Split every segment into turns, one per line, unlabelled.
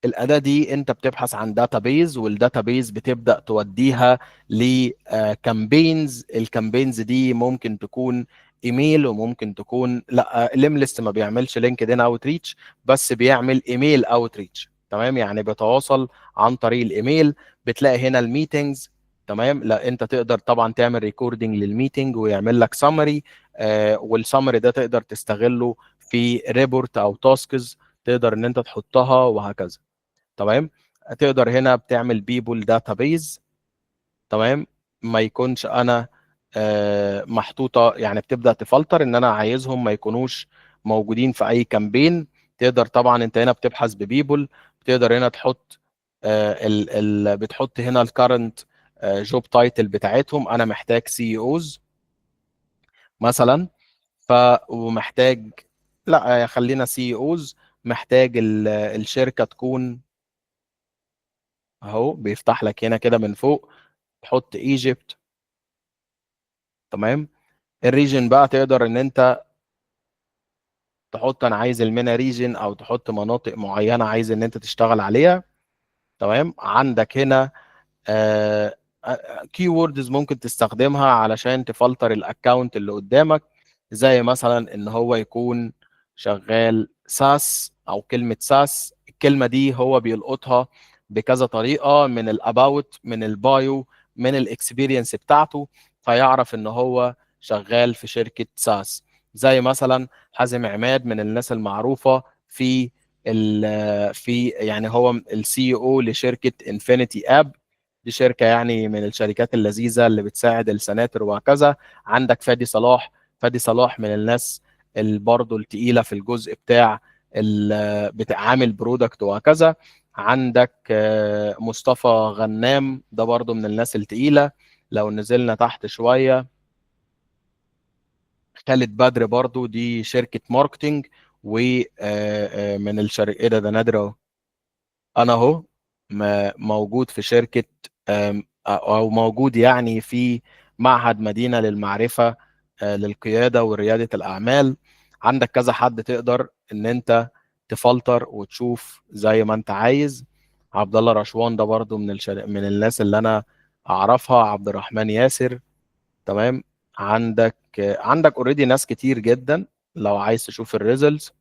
الأداة دي أنت بتبحث عن داتابيز، والداتابيز بتبدأ توديها لكامبينز. الكامبينز دي ممكن تكون ايميل، وممكن تكون لا، الليمليست ما بيعملش لينكد ان اوت ريتش، بس بيعمل ايميل اوت ريتش. تمام، يعني بيتواصل عن طريق الايميل. بتلاقي هنا الميتنجز. تمام، لا انت تقدر طبعا تعمل ريكوردنج للميتنج ويعمل لك سمري، والسمري ده تقدر تستغله في ريبورت او تاسكز تقدر ان انت تحطها وهكذا. تمام، تقدر هنا بتعمل بيبول داتابيز. تمام، ما يكونش انا محطوطه، يعني بتبدا تفلتر ان انا عايزهم ما يكونوش موجودين في اي كامبين. تقدر طبعا انت هنا بتبحث ببيبول، بتقدر هنا تحط بتحط هنا الكرنت جوب تايتل بتاعتهم. انا محتاج سي اوز مثلا، ف ومحتاج، لا خلينا سي اوز. محتاج الشركه تكون، اهو بيفتح لك هنا كده من فوق، تحط ايجيبت. تمام، الريجن بقى تقدر ان انت تحط انا عايز المينا ريجن، او تحط مناطق معينه عايز ان انت تشتغل عليها. تمام، عندك هنا كي ووردز ممكن تستخدمها علشان تفلتر الاكونت اللي قدامك، زي مثلا ان هو يكون شغال ساس، او كلمه ساس. الكلمه دي هو بيلقطها بكذا طريقه، من الاباوت، من البايو، من الاكسبيرينس بتاعته، فيعرف ان هو شغال في شركه ساس. زي مثلا حازم عماد من الناس المعروفه في يعني هو السي او لشركه انفينيتي اب. دي شركه يعني من الشركات اللذيذه اللي بتساعد السناتر وهكذا. عندك فادي صلاح. فادي صلاح من الناس برضه التقيله في الجزء بتاع عامل برودكت وهكذا. عندك مصطفى غنام، ده برضه من الناس التقيله. لو نزلنا تحت شويه، خالد بدر برضه دي شركه ماركتينج، ومن الشركه، ايه ده نادر اهو. انا اهو موجود في شركة، او موجود يعني في معهد مدينة للمعرفة للقيادة وريادة الاعمال. عندك كذا حد تقدر ان انت تفلتر وتشوف زي ما انت عايز. عبد الله رشوان ده برضو من الناس اللي انا اعرفها. عبد الرحمن ياسر. تمام، عندك اوريدي ناس كتير جدا. لو عايز تشوف الريزلتس،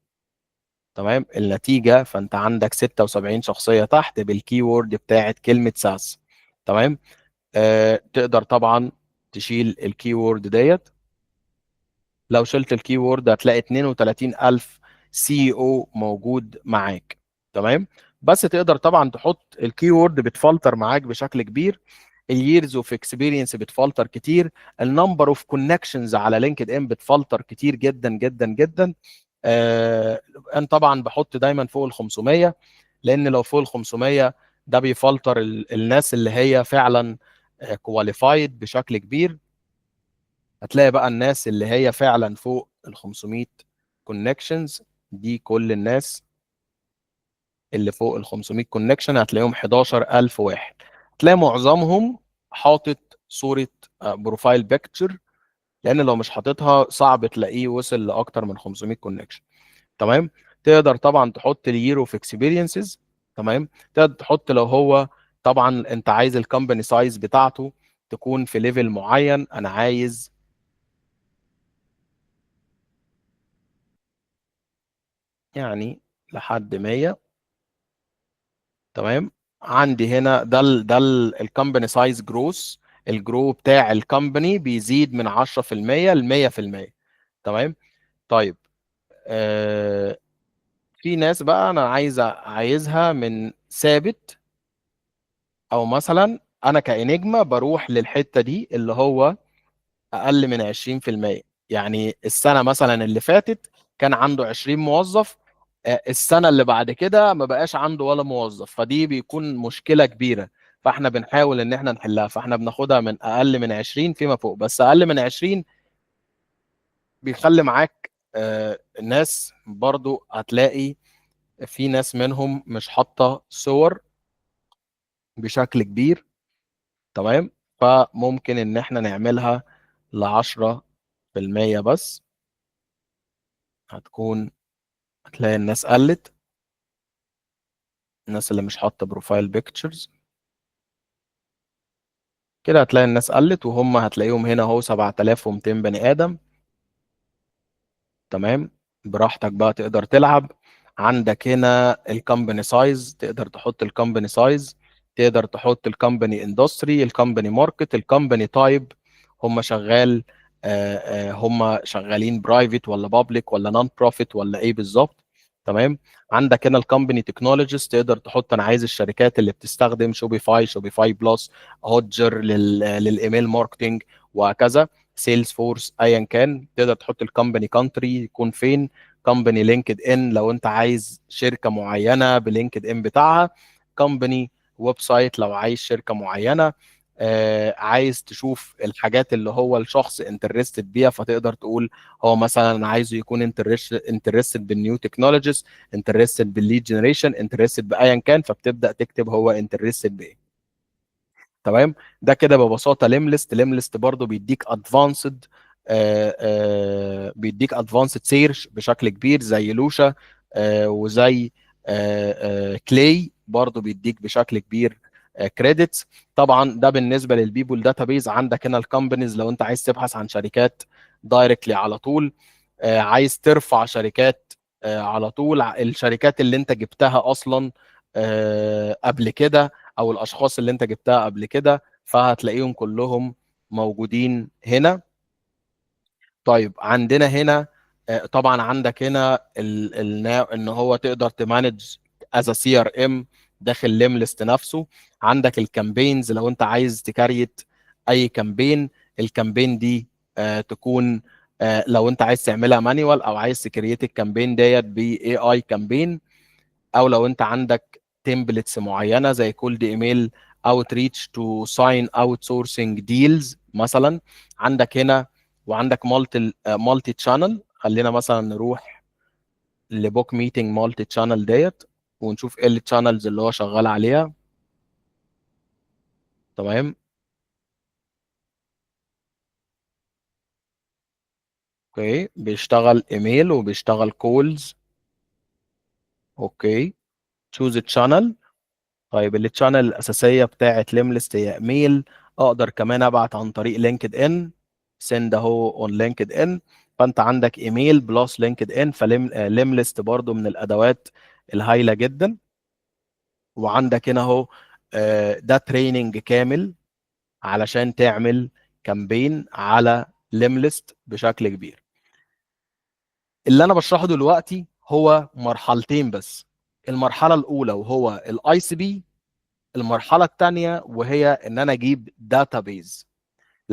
تمام، النتيجة، فأنت عندك 76 شخصية تحت بالكي وورد بتاعت كلمة ساس. تمام، تقدر طبعا تشيل الكي وورد ديت. لو شلت الكي وورد هتلاقي 32,000 سي او موجود معاك. تمام، بس تقدر طبعا تحط الكي وورد بتفلتر معاك بشكل كبير. الييرز اوف اكسبيرينس بتفلتر كتير. النمبر اوف كونكشنز على لينكد ان بتفلتر كتير جدا جدا جدا. انا طبعا بحط دايما فوق ال 500، لان لو فوق ال 500 ده بيفلتر الناس اللي هي فعلا كواليفايد بشكل كبير. هتلاقي بقى الناس اللي هي فعلا فوق ال 500 كونكشنز، دي كل الناس اللي فوق ال 500 كونكشن هتلاقيهم 11,000 واحد. هتلاقي معظمهم حاطط صورة بروفايل بيكتشر، لان لو مش حاططها صعب تلاقيه وصل لاكتر من 500 كونكشن. تمام، تقدر طبعا تحط اليير اوف اكسبيرينسز. تمام، تقدر تحط لو هو طبعا انت عايز الكومباني سايز بتاعته تكون في ليفل معين. انا عايز يعني لحد 100. تمام، عندي هنا ده الكومباني سايز جروس. الجرو بتاع الكومباني بيزيد من 10% ل 100%. تمام، طيب في ناس بقى انا عايزها من ثابت، او مثلا انا كانجما بروح للحته دي اللي هو اقل من 20%. يعني السنه مثلا اللي فاتت كان عنده 20 موظف، السنه اللي بعد كده ما بقاش عنده ولا موظف، فدي بيكون مشكله كبيره. فاحنا بنحاول ان احنا نحلها، فاحنا بناخدها من اقل من 20 فيما فوق. بس اقل من 20 بيخلي معاك الناس برضو هتلاقي في ناس منهم مش حاطه صور بشكل كبير. تمام، فممكن ان احنا نعملها ل10% بس. هتكون هتلاقي الناس قلت. الناس اللي مش حاطه بروفايل بيكتشرز كده هتلاقي الناس قلت، وهم هتلاقيهم هنا اهو 7200 بني ادم. تمام. براحتك بقى تقدر تلعب. عندك هنا الكومباني سايز، تقدر تحط الكومباني سايز، تقدر تحط الكومباني اندستري، الكومباني ماركت، الكومباني تايب، هم شغال هم شغالين برايفت ولا بابليك ولا نون بروفيت ولا ايه بالظبط. تمام. عندك هنا الكومباني تكنولوجيز، تقدر تحط انا عايز الشركات اللي بتستخدم شوبيفاي، شوبيفاي بلس، هوتجر للايميل ماركتنج وهكذا، سيلز فورس، ايا كان. تقدر تحط الكومباني كونتري يكون فين، كومباني لينكد ان لو انت عايز شركه معينه بلينكد ان بتاعها، كومباني ويب سايت لو عايز شركه معينه. عايز تشوف الحاجات اللي هو الشخص انترستد بيها، فتقدر تقول هو مثلا عايزه يكون انترستد بالنيو تكنولوجيز، انترستد بالليد جنريشن، انترستد بايا كان، فبتبدا تكتب هو انترستد بايه. تمام. ده كده ببساطه ليم ليست. ليم ليست برضه بيديك ادفانسد، بيديك ادفانسد سيرش بشكل كبير زي لوشا، وزي كلاي برضه بيديك بشكل كبير كريدتس. طبعا ده بالنسبه للبيبول داتابيز. عندك هنا الكومبانيز لو انت عايز تبحث عن شركات دايركتلي على طول، عايز ترفع شركات على طول، الشركات اللي انت جبتها اصلا قبل كده، او الاشخاص اللي انت جبتها قبل كده، فهتلاقيهم كلهم موجودين هنا. طيب عندنا هنا طبعا عندك هنا ان هو تقدر تمانج از سي ار ام داخل ليم ليست نفسه. عندك الكامبينز لو انت عايز تكريت اي كامبين، الكامبين دي تكون لو انت عايز تعملها مانيوال، او عايز تكريت الكامبين ديت باي اي كامبين، او لو انت عندك تمبلتس معينه زي كولد ايميل اوت ريتش تو ساين اوت سورسنج ديلز مثلا. عندك هنا، وعندك مالتي تشانل. خلينا مثلا نروح لبوك ميتنج مالتي تشانل ديت، ونشوف ايه التشانلز اللي هو شغال عليها. تمام. اوكي، بيشتغل ايميل وبيشتغل كولز. اوكي، تشوز تشانل. طيب التشانل الاساسيه بتاعت ليمليست هي ايميل. اقدر كمان ابعت عن طريق لينكد ان، سند اهو اون لينكد ان. فانت عندك ايميل بلس لينكد ان، فليمليست برضو من الادوات الهايله جدا. وعندك هنا اهو ده تريننج كامل علشان تعمل كامبين على ليمليست بشكل كبير. اللي انا بشرحه دلوقتي هو مرحلتين بس. المرحله الاولى وهو الاي سي بي، المرحله الثانيه وهي ان انا اجيب داتابيز.